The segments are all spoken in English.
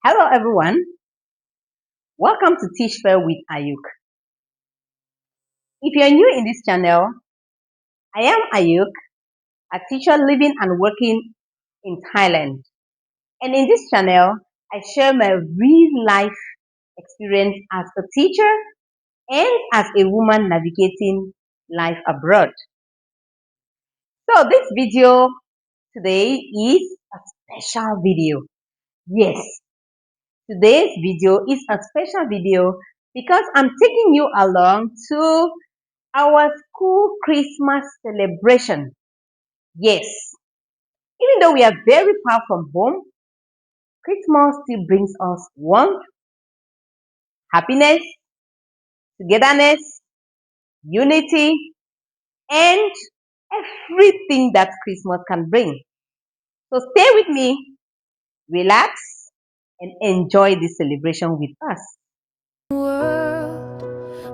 Hello everyone, welcome to Teachsphere with Ayuk. If you're new in this channel, I am Ayuk, a teacher living and working in Thailand. And in this channel, I share my real life experience as a teacher and as a woman navigating life abroad. So this video today is a special video. Yes, today's video is a special video because I'm taking you along to our school Christmas celebration. Yes, even though we are very far from home, Christmas still brings us warmth, happiness, togetherness, unity, and everything that Christmas can bring. So stay with me, relax, and enjoy this celebration with us. World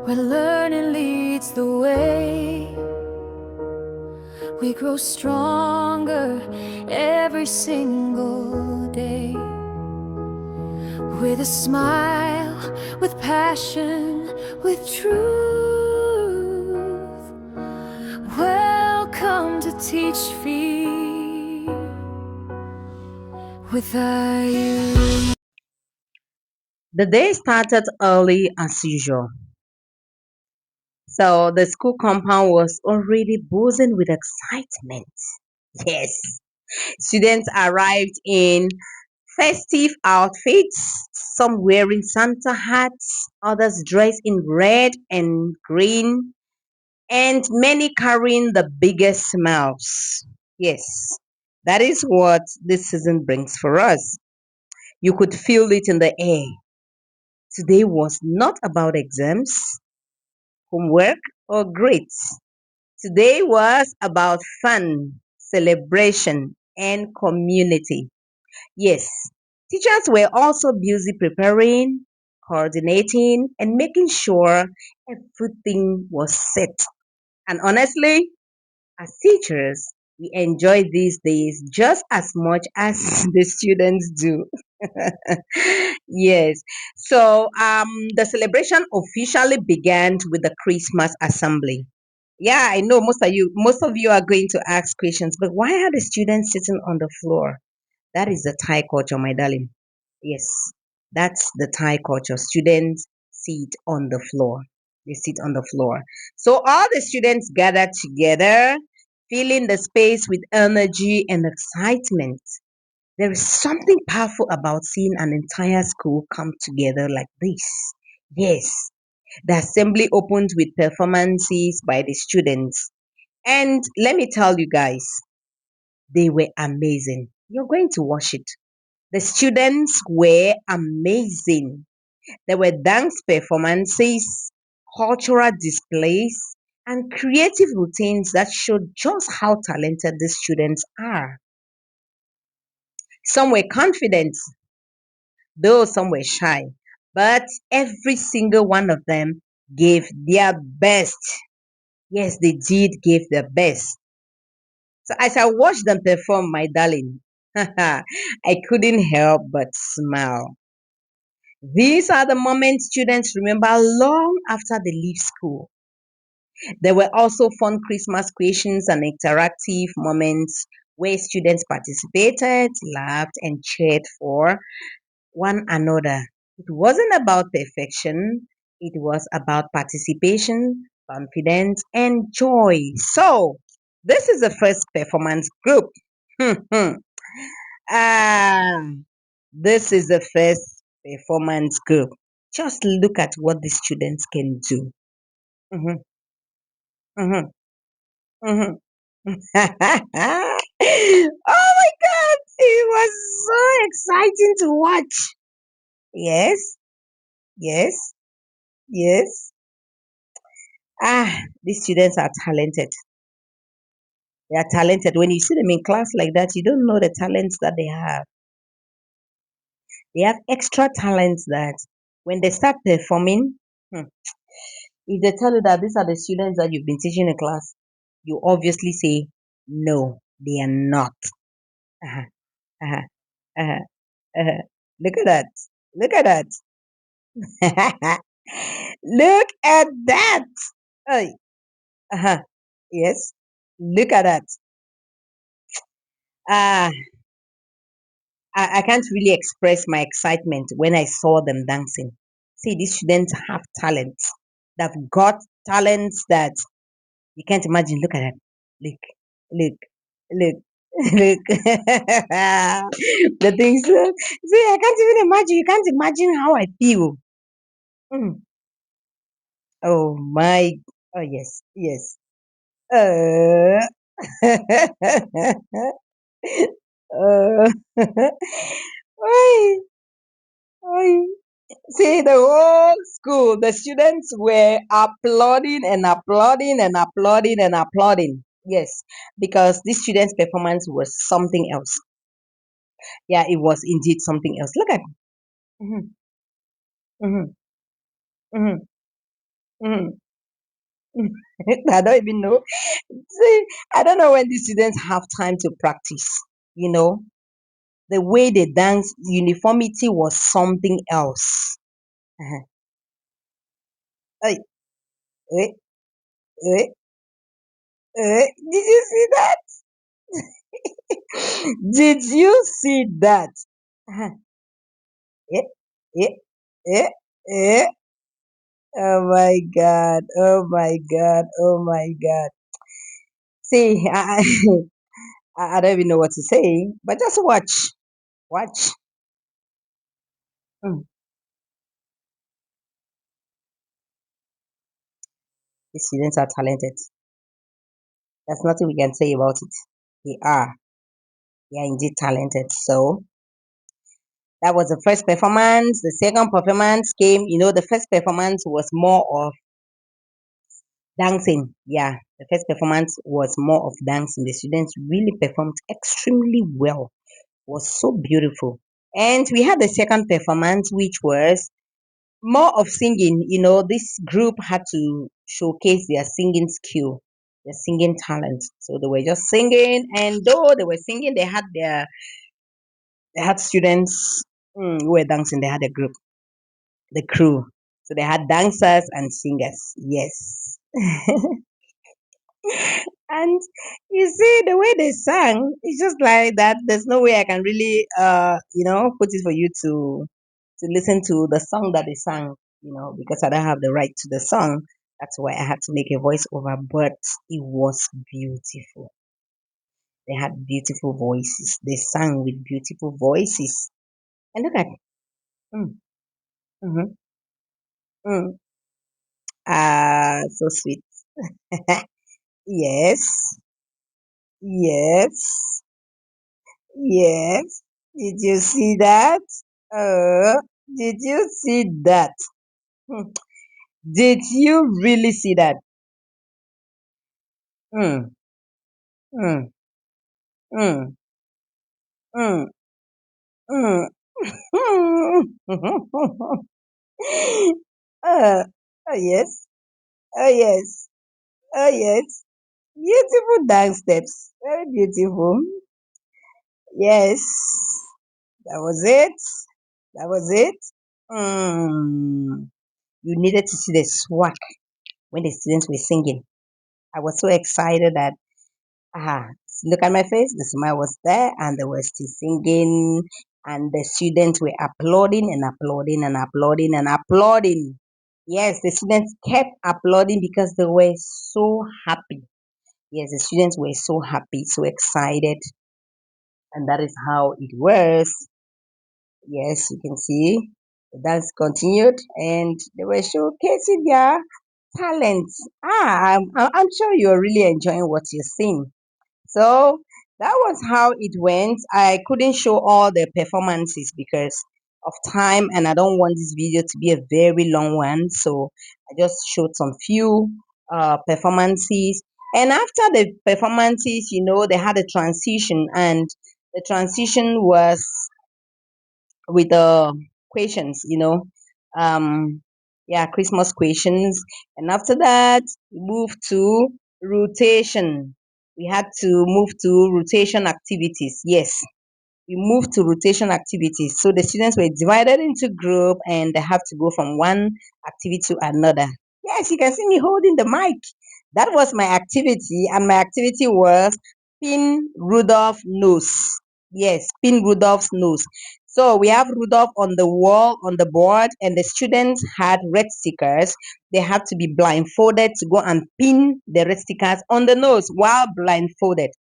where learning leads the way, we grow stronger every single day. With a smile, with passion, with truth. Welcome to Teachsphere with Ayuk. The day started early as usual. So the school compound was already buzzing with excitement. Yes, students arrived in festive outfits, some wearing Santa hats, others dressed in red and green, and many carrying the biggest smiles. Yes, that is what this season brings for us. You could feel it in the air. Today was not about exams, homework, or grades. Today was about fun, celebration, and community. Yes, teachers were also busy preparing, coordinating, and making sure everything was set. And honestly, as teachers, we enjoy these days just as much as the students do. Yes. So the celebration officially began with the Christmas assembly. Yeah, I know most of you are going to ask questions, but why are the students sitting on the floor? That is the Thai culture, my darling. Yes, that's the Thai culture. Students sit on the floor. They sit on the floor. So all the students gathered together, filling the space with energy and excitement. There is something powerful about seeing an entire school come together like this. Yes, the assembly opened with performances by the students. And let me tell you guys, they were amazing. You're going to watch it. The students were amazing. There were dance performances, cultural displays, and creative routines that showed just how talented these students are. Some were confident, though some were shy, but every single one of them gave their best. Yes, they did give their best. So as I watched them perform, my darling, I couldn't help but smile. These are the moments students remember long after they leave school. There were also fun Christmas questions and interactive moments where students participated, laughed, and cheered for one another. It wasn't about perfection, it was about participation, confidence, and joy. So, this is the first performance group. ah, this is the first performance group. Just look at what the students can do. Mhm, mhm, mhm. Oh my God! It was so exciting to watch. Yes, yes, yes. These students are talented. They are talented. When you see them in class like that, you don't know the talents that they have. They have extra talents that when they start performing, if they tell you that these are the students that you've been teaching in class, you obviously say, no, they are not. Uh-huh, uh-huh, uh-huh, uh-huh. Look at that. Look at that. Look at that. Oh, uh-huh. Yes. Look at that. Ah, I can't really express my excitement when I saw them dancing. See, these students have talents. They've got talents that you can't imagine. Look at that. Look, look, look, look. The things. See, I can't even imagine. You can't imagine how I feel. Mm. Oh my. Oh yes, yes. Uh, uh, Oi, oi. See, the whole school, the students were applauding and applauding and applauding and applauding. Yes, because this student's performance was something else. Yeah, it was indeed something else. Look at. Mhm, mhm, mhm, mhm. I don't even know. See, I don't know when the students have time to practice. You know, the way they dance, uniformity was something else. Uh-huh. Hey, hey, hey, hey. Did you see that? Did you see that? Uh-huh. Eh, eh, eh, eh. Oh my God. Oh my God. Oh my God. See, I don't even know what to say, but just watch. Watch. Mm. The students are talented. There's nothing we can say about it. They are. They are indeed talented. So that was the first performance. The second performance came, the first performance was more of dancing. Yeah, the first performance was more of dancing. The students really performed extremely well. It was so beautiful. And we had the second performance, which was more of singing. This group had to showcase their singing skill, their singing talent. So they were just singing, and though they were singing, they had students who were dancing. They had a group, the crew. So they had dancers and singers. Yes. And you see the way they sang, it's just like that. There's no way I can really put it for you to listen to the song that they sang, because I don't have the right to the song. That's why I had to make a voiceover, but it was beautiful. They had beautiful voices. They sang with beautiful voices. And look at mm, mm-hmm, mm, so sweet. Yes, yes, yes. Did you see that? Did you see that? Hmm. Did you really see that? Mm, mm, mm, mm, mm. uh, oh yes, oh yes, oh yes. Beautiful dance steps. Very beautiful. Yes, that was it. That was it. Mm. You needed to see the swag when the students were singing. I was so excited that look at my face. The smile was there, and they were still singing, and the students were applauding and applauding and applauding and applauding. Yes, the students kept applauding because they were so happy. Yes, the students were so happy, so excited, and that is how it was. Yes, you can see the dance continued, and they were showcasing their talents. I'm sure you're really enjoying what you're seeing. So that was how it went. I couldn't show all the performances because of time, and I don't want this video to be a very long one. So I just showed some few performances. And after the performances, they had a transition, and the transition was with the questions, yeah, Christmas questions. And after that, we moved to rotation. We had to move to rotation activities. Yes. we moved to rotation activities. So the students were divided into group and they have to go from one activity to another. Yes, you can see me holding the mic. That was my activity, and my activity was pin Rudolph nose. Yes, pin Rudolph's nose. So we have Rudolph on the wall, on the board, and the students had red stickers. They had to be blindfolded to go and pin the red stickers on the nose while blindfolded.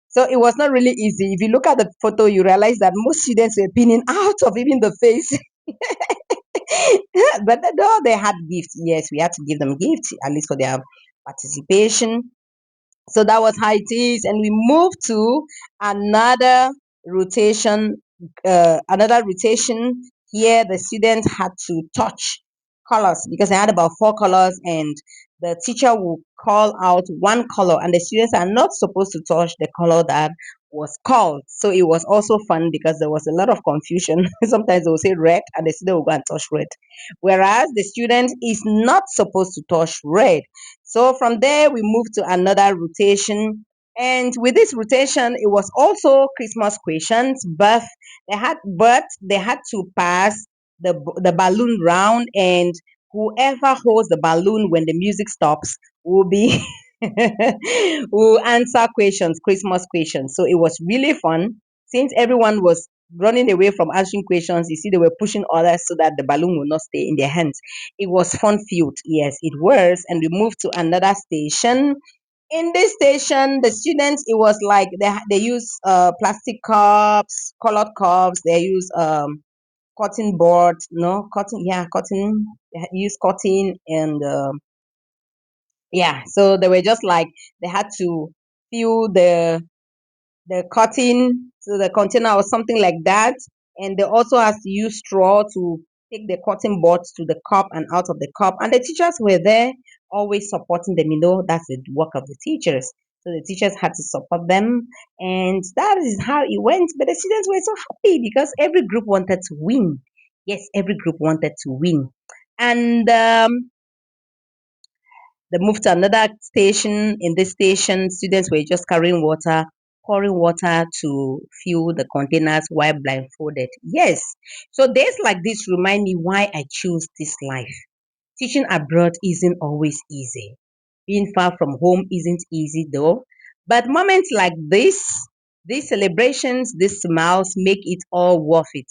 So it was not really easy. If you look at the photo, you realize that most students were pinning out of even the face. But though they had gifts, yes, we had to give them gifts, at least for their participation. So that was how it is, and we moved to another rotation. Another rotation here, the students had to touch colors because they had about four colors, and the teacher will call out one color, and the students are not supposed to touch the color that was called. So it was also fun because there was a lot of confusion. Sometimes they will say red, and the student will go and touch red, whereas the student is not supposed to touch red. So from there, we moved to another rotation. And with this rotation, it was also Christmas questions, but they had to pass the balloon round, and whoever holds the balloon when the music stops will be will answer questions, Christmas questions. So it was really fun. Since everyone was running away from answering questions, you see, they were pushing others so that the balloon will not stay in their hands. It was fun filled. Yes, it was. And we moved to another station. In this station, the students, it was like they use plastic cups, colored cups. They use cotton board, no cotton, yeah, cotton. They use cotton, and yeah. So they were just like they had to fill the cotton to the container or something like that. And they also has to use straw to take the cotton buds to the cup and out of the cup. And the teachers were there always supporting them. That's the work of the teachers. So the teachers had to support them. And that is how it went. But the students were so happy because every group wanted to win. Yes, every group wanted to win. And they moved to another station. In this station, students were just carrying water, pouring water to fill the containers while blindfolded. Yes. So days like this remind me why I choose this life. Teaching abroad isn't always easy. Being far from home isn't easy though. But moments like this, these celebrations, these smiles make it all worth it.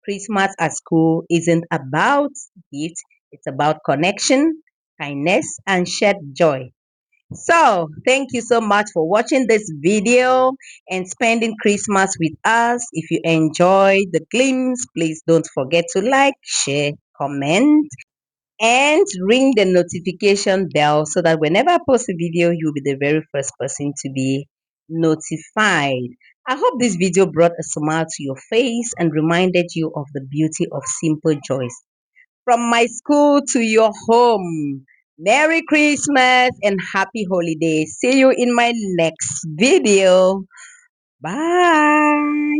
Christmas at school isn't about gifts, it's about connection, kindness, and shared joy. So, thank you so much for watching this video and spending Christmas with us. If you enjoyed the glimpse, please don't forget to like, share, comment, and ring the notification bell so that whenever I post a video, you'll be the very first person to be notified. I hope this video brought a smile to your face and reminded you of the beauty of simple joys. From my school to your home, Merry Christmas and Happy Holidays. See you in my next video. Bye.